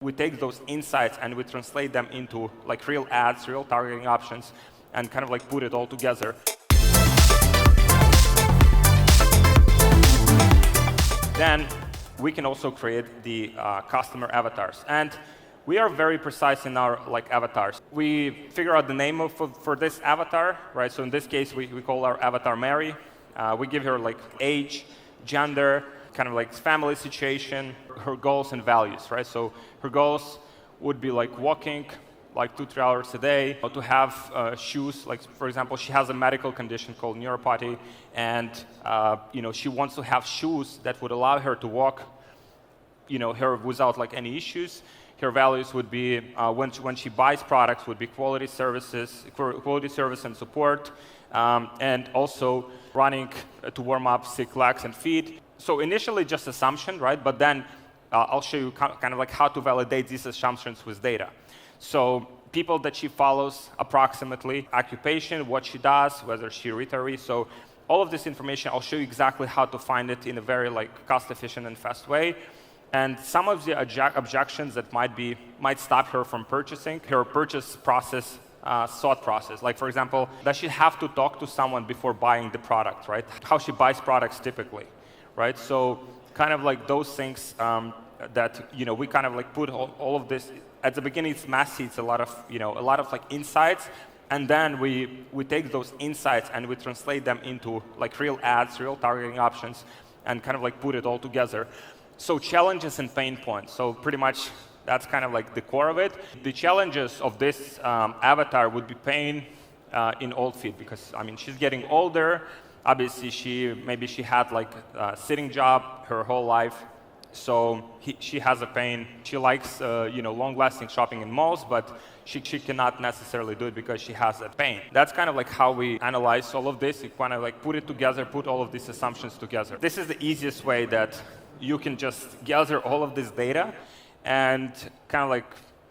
We take those insights and we translate them into like real ads, real targeting options, and kind of like put it all together. Then we can also create the customer avatars. And we are very precise in our avatars. We figure out the name for this avatar, right? So in this case, we call our avatar Mary. We give her age, gender, kind of family situation, her goals and values, right? So her goals would be walking 2-3 hours a day, or to have shoes. For example, she has a medical condition called neuropathy, and she wants to have shoes that would allow her to walk her without any issues. Her values would be when she buys products would be quality service and support, and also running to warm up sick legs and feet. So initially just assumption, right? But then I'll show you kind of how to validate these assumptions with data. So people that she follows approximately, occupation, what she does, whether she retiree. So all of this information, I'll show you exactly how to find it in a very cost-efficient and fast way. And some of the objections that might stop her from purchasing, her purchase process, thought process. For example, does she have to talk to someone before buying the product, right? How she buys products typically, right? So kind of those things that we kind of put all of this at the beginning. It's messy. It's a lot of insights, and then we take those insights and we translate them into real ads, real targeting options, and kind of put it all together. So challenges and pain points. So pretty much that's kind of the core of it. The challenges of this avatar would be pain in old feet, because she's getting older. Obviously, maybe she had a sitting job her whole life, so she has a pain. She likes long-lasting shopping in malls, but she cannot necessarily do it because she has that pain. That's kind of how we analyze all of this. We kind of put it together, put all of these assumptions together. This is the easiest way that you can just gather all of this data and kind of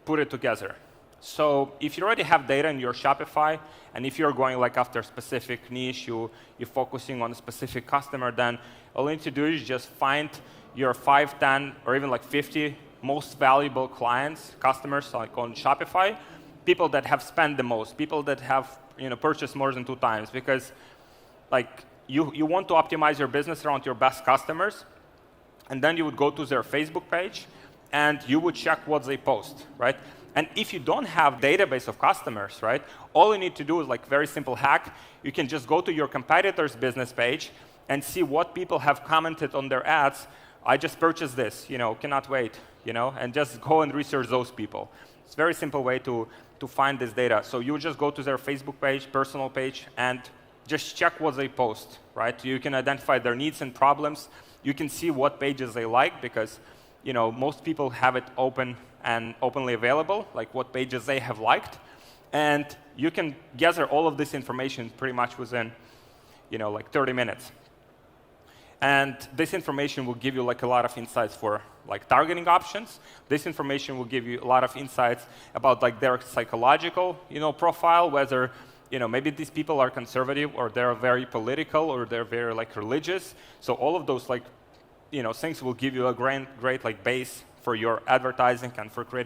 put it together. So if you already have data in your Shopify, and if you're going after a specific niche, you're focusing on a specific customer, then all you need to do is just find your 5, 10, or even 50 most valuable clients, customers on Shopify, people that have spent the most, people that have purchased more than 2 times, because you want to optimize your business around your best customers. And then you would go to their Facebook page, and you would check what they post, right? And if you don't have database of customers, right, all you need to do is very simple hack. You can just go to your competitor's business page and see what people have commented on their ads. I just purchased this, cannot wait, and just go and research those people. It's a very simple way to find this data. So you just go to their Facebook page, personal page, and just check what they post, right? You can identify their needs and problems. You can see what pages they like, because most people have it open and openly available, what pages they have liked. And you can gather all of this information pretty much within 30 minutes. And this information will give you a lot of insights for targeting options. This information will give you a lot of insights about their psychological profile, whether maybe these people are conservative, or they're very political, or they're very religious. So all of those things will give you a great base for your advertising and for creating